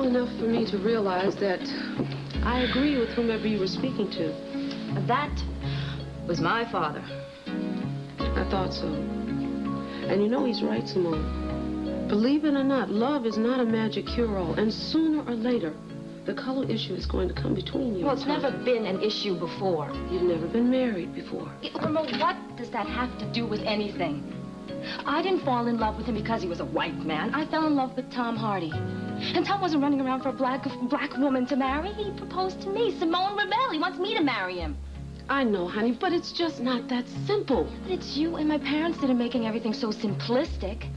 long enough for me to realize that I agree with whomever you were speaking to. That was my father. I thought so. And you know he's right, Simone. Believe it or not, love is not a magic cure-all. And sooner or later, the color issue is going to come between you. Well, it's never been an issue before. You've never been married before. Irma, what does that have to do with anything? I didn't fall in love with him because he was a white man. I fell in love with Tom Hardy. And Tom wasn't running around for a black woman to marry. He proposed to me, Simone Rebel. He wants me to marry him. I know, honey, but it's just not that simple. But it's you and my parents that are making everything so simplistic.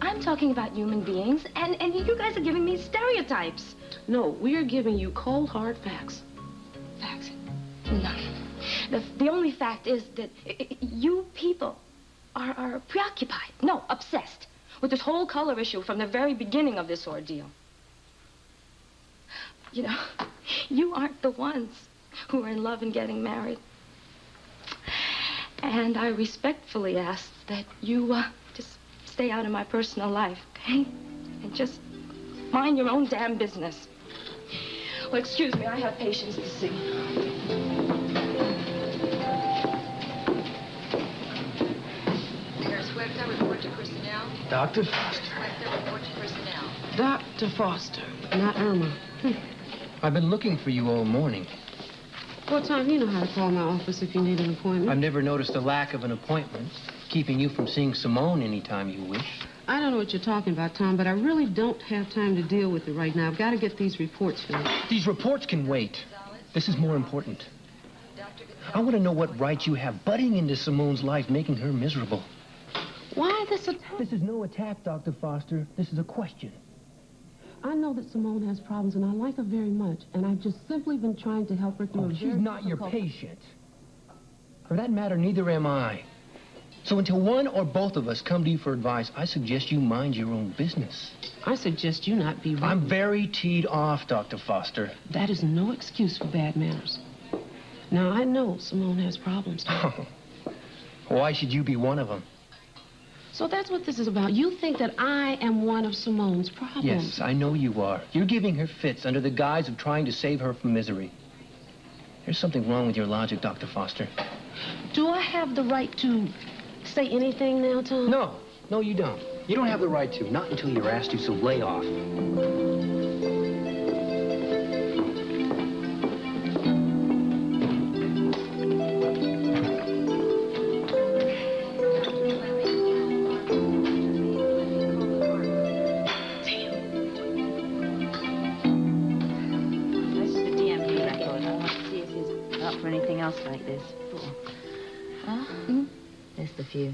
I'm talking about human beings, and you guys are giving me stereotypes. No, we are giving you cold, hard facts. Facts? No. The only fact is that you people are preoccupied, no, obsessed with this whole color issue from the very beginning of this ordeal. You know, you aren't the ones who are in love and getting married. And I respectfully ask that you just stay out of my personal life, okay? And just mind your own damn business. Well, excuse me, I have patients to see. Report to personnel. Dr. Foster. Report to personnel. Dr. Foster, not Irma. I've been looking for you all morning. Well, Tom, you know how to call my office if you need an appointment. I've never noticed a lack of an appointment, keeping you from seeing Simone anytime you wish. I don't know what you're talking about, Tom, but I really don't have time to deal with it right now. I've got to get these reports finished. These reports can wait. This is more important. I want to know what right you have butting into Simone's life, making her miserable. Why this attack? This is no attack, Dr. Foster. This is a question. I know that Simone has problems, and I like her very much, and I've just simply been trying to help her through a very she's not your patient. For that matter, neither am I. So until one or both of us come to you for advice, I suggest you mind your own business. I suggest you not be rude. I'm very teed off, Dr. Foster. That is no excuse for bad manners. Now, I know Simone has problems, Tom. Why should you be one of them? So that's what this is about. You think that I am one of Simone's problems. Yes, I know you are. You're giving her fits under the guise of trying to save her from misery. There's something wrong with your logic, Dr. Foster. Do I have the right to say anything now, Tom? No. No, you don't. You don't have the right to. Not until you're asked to, so lay off. Like this. There's the few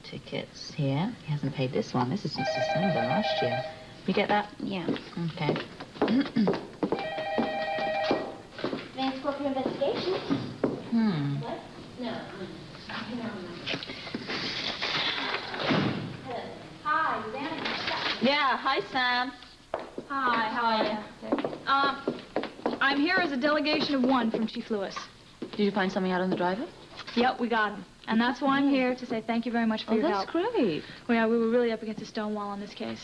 tickets here. He hasn't paid this one. This is since December last year. You get that? Yeah. Okay. Advanced corporate investigation. What? No. Hi, Susanna. Yeah. Hi, Sam. Hi. How are you? I'm here as a delegation of one from Chief Lewis. Did you find something out on the driver? Yep, we got him. And that's why I'm here, to say thank you very much for your help. Oh, that's great. Well, yeah, we were really up against a stone wall on this case.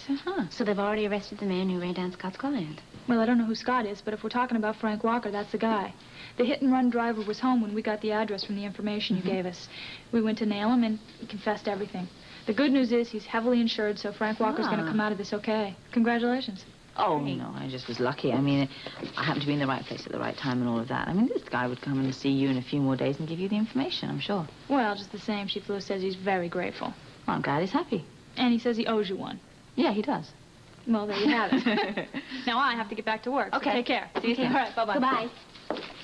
So they've already arrested the man who ran down Scott's client. Well, I don't know who Scott is, but if we're talking about Frank Walker, that's the guy. The hit-and-run driver was home when we got the address from the information you gave us. We went to nail him, and he confessed everything. The good news is he's heavily insured, so Frank Walker's going to come out of this okay. Congratulations. Oh, no, I just was lucky. I mean, I happened to be in the right place at the right time and all of that. I mean, this guy would come and see you in a few more days and give you the information, I'm sure. Well, just the same, Chief Lewis says he's very grateful. Well, I'm glad he's happy. And he says he owes you one. Yeah, he does. Well, there you have it. Now I have to get back to work. Okay. So take care. See you soon. All right, bye-bye. Goodbye.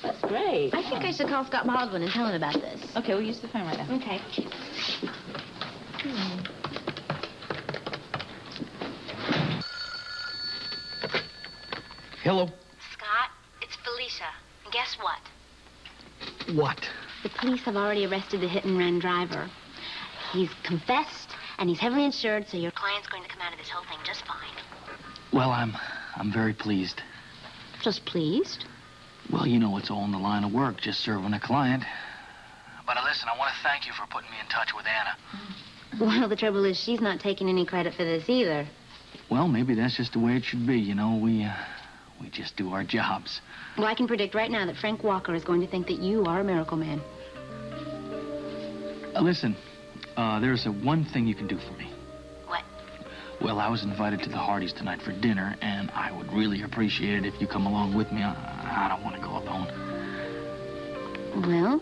That's great. I think I should call Scott Baldwin and tell him about this. Okay, we'll use the phone right now. Okay. Hello? Scott, it's Felicia. And guess what? What? The police have already arrested the hit-and-run driver. He's confessed, and he's heavily insured, so your client's going to come out of this whole thing just fine. Well, I'm very pleased. Just pleased? Well, you know, it's all in the line of work, just serving a client. But listen, I want to thank you for putting me in touch with Anna. Well, the trouble is she's not taking any credit for this either. Well, maybe that's just the way it should be, you know. We just do our jobs. Well, I can predict right now that Frank Walker is going to think that you are a miracle man. Listen, there's one thing you can do for me. What? Well, I was invited to the Hardys tonight for dinner, and I would really appreciate it if you come along with me. I don't want to go alone. Well,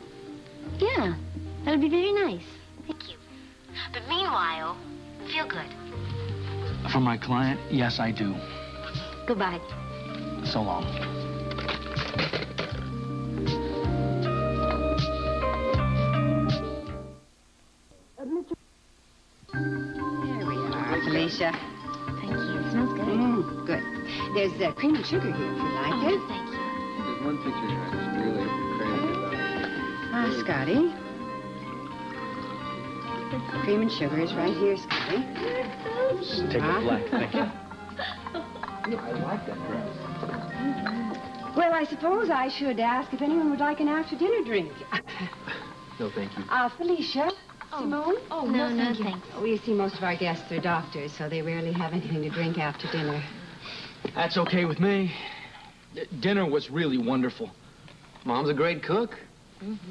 yeah, that would be very nice. Thank you. But meanwhile, feel good. For my client, yes, I do. Goodbye. So long. There we are, Felicia. Thank you. It smells good. Good. There's cream and sugar here if you like Oh, it. thank you. There's one picture here I just really crazy about. Scotty. Cream and sugar is right here, Scotty. Just take the black, thank you. I like that dress. Well, I suppose I should ask if anyone would like an after-dinner drink. No, thank you. Felicia? Simone? Oh, no, thanks. Oh, you see, most of our guests are doctors, so they rarely have anything to drink after dinner. That's okay with me. Dinner was really wonderful. Mom's a great cook.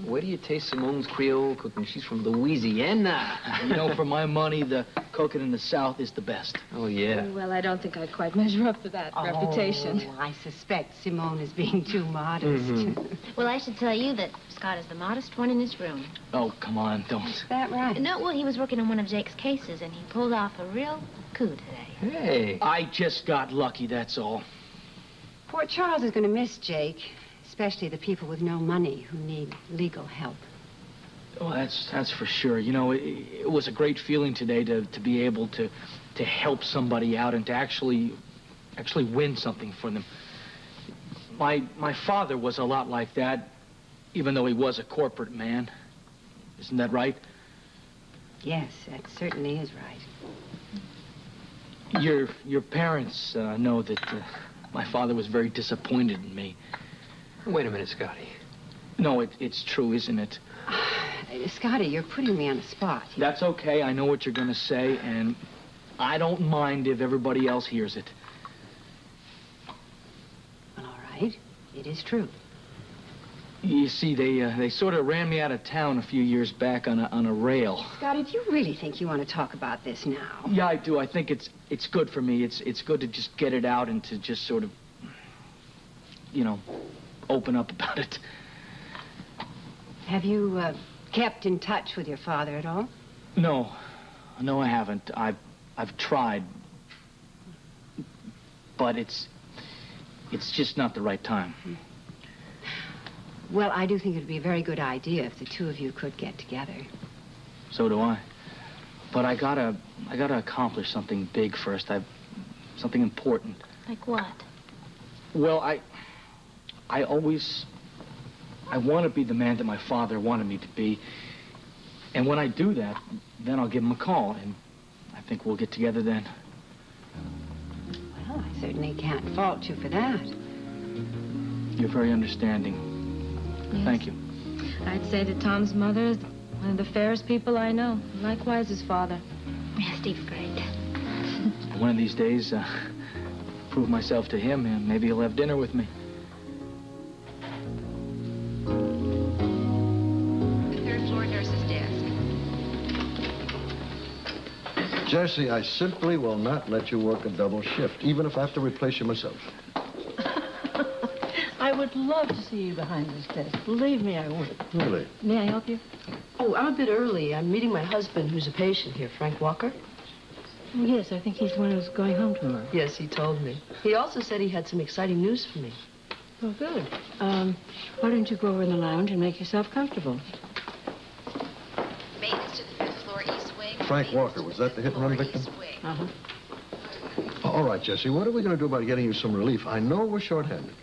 Where do you taste Simone's Creole cooking? She's from Louisiana. You know, for my money, the cooking in the South is the best. Oh, yeah. Well, I don't think I quite measure up to that reputation. Oh, I suspect Simone is being too modest. Well, I should tell you that Scott is the modest one in this room. Oh, come on, don't. Is that right? No, well, he was working on one of Jake's cases, and he pulled off a real coup today. Hey. I just got lucky, that's all. Poor Charles is going to miss Jake, especially the people with no money who need legal help. Oh, that's for sure. You know, it was a great feeling today to be able to help somebody out and to actually win something for them. My father was a lot like that, even though he was a corporate man. Isn't that right? Yes, that certainly is right. Your parents know that my father was very disappointed in me. Wait a minute, Scotty. No, it's true, isn't it? Scotty, you're putting me on the spot. That's okay. I know what you're going to say, and I don't mind if everybody else hears it. Well, all right. It is true. You see, they sort of ran me out of town a few years back on a rail. Scotty, do you really think you want to talk about this now? Yeah, I do. I think it's good for me. It's good to just get it out and to just sort of, you know, open up about it. Have you kept in touch with your father at all? No, I haven't. I've tried, but it's just not the right time. Well, I do think it would be a very good idea if the two of you could get together. So do I. But I gotta accomplish something big first. Something important. Like what? Well, I want to be the man that my father wanted me to be. And when I do that, then I'll give him a call, and I think we'll get together then. Well, I certainly can't fault you for that. You're very understanding. Yes. Thank you. I'd say that Tom's mother is one of the fairest people I know. Likewise, his father. Yeah, Steve's great. One of these days, prove myself to him, and maybe he'll have dinner with me. Third floor nurse's desk. Jesse, I simply will not let you work a double shift, even if I have to replace you myself. I would love to see you behind this desk. Believe me, I would. Really? May I help you? Oh, I'm a bit early. I'm meeting my husband, who's a patient here, Frank Walker. Oh, yes, I think he's the one who's going home tomorrow. Yes, he told me. He also said he had some exciting news for me. Oh, good. Why don't you go over in the lounge and make yourself comfortable? Maintenance to the fifth floor east wing. Frank Walker, was that the hit-and-run victim? Uh-huh. All right, Jesse, what are we going to do about getting you some relief? I know we're short-handed.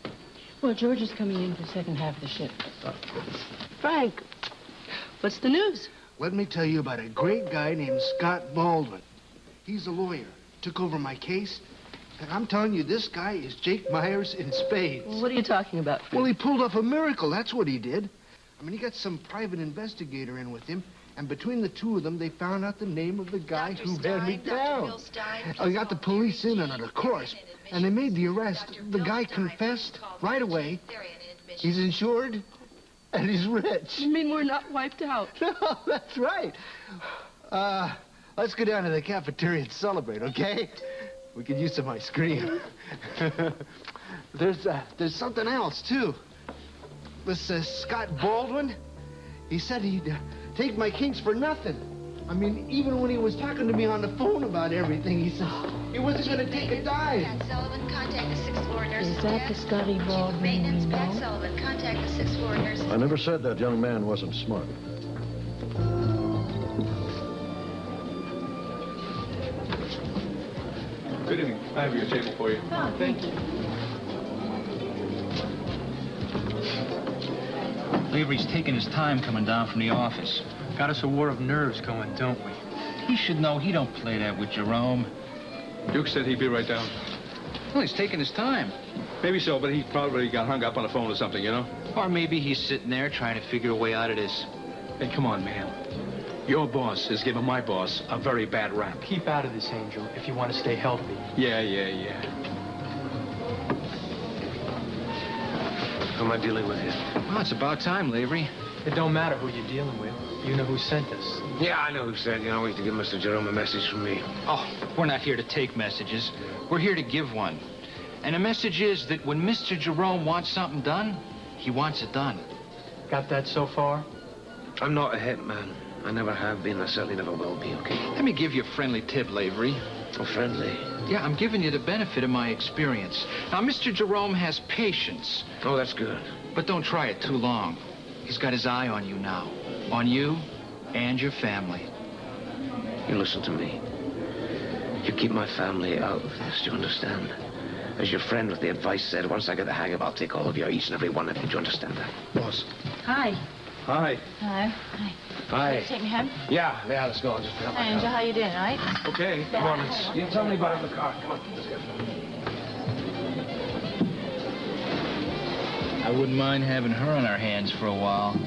Well, George is coming in for the second half of the shift. Frank, what's the news? Let me tell you about a great guy named Scott Baldwin. He's a lawyer. Took over my case. And I'm telling you, this guy is Jake Myers in spades. What are you talking about, Frank? Well, he pulled off a miracle. That's what he did. I mean, he got some private investigator in with him, And between the two of them, they found out the name of the guy who had me down. I got the police in on it, of course. And they made the arrest. The guy confessed right away. He's insured, and he's rich. You mean we're not wiped out? No, that's right. Let's go down to the cafeteria and celebrate, okay? We could use some ice cream. There's something else, too. This Scott Baldwin, he said he'd take my kinks for nothing. I mean, even when he was talking to me on the phone about everything, he said he wasn't going to take a dime. Sullivan, contact the 6th floor nurses. Is that the Scotty Baldwin Maintenance, we Pat know? Sullivan, contact the 6th floor nurses. I never said that young man wasn't smart. Good evening. I have your table for you. Oh, thank you. Lavery's taking his time coming down from the office. Got us a war of nerves going, don't we? He should know he don't play that with Jerome. Duke said he'd be right down. Well, he's taking his time. Maybe so, but he probably got hung up on the phone or something, you know? Or maybe he's sitting there trying to figure a way out of this. Hey, come on, man. Your boss has given my boss a very bad rap. Keep out of this, Angel, if you want to stay healthy. Yeah. Who am I dealing with here? Well, it's about time, Lavery. It don't matter who you're dealing with. You know who sent us. Yeah, I know who sent you. I want you to give Mr. Jerome a message from me. Oh, we're not here to take messages. We're here to give one. And the message is that when Mr. Jerome wants something done, he wants it done. Got that so far? I'm not a hitman. I never have been. I certainly never will be, okay? Let me give you a friendly tip, Lavery. Oh, friendly? Yeah, I'm giving you the benefit of my experience. Now, Mr. Jerome has patience. Oh, that's good. But don't try it too long. He's got his eye on you now. On you and your family. You listen to me. You keep my family out of this, do you understand? As your friend with the advice said, once I get the hang of it, I'll take all of you, each and every one of you. Do you understand that? Boss. Hi. Hi. Hello. Hi. Hi. Take me home? Yeah, let's go. I'll just pick up my Hi, Angel. car. How you doing, all right? Okay, Come on, you tell me about the car. Come on, let's go. I wouldn't mind having her on our hands for a while.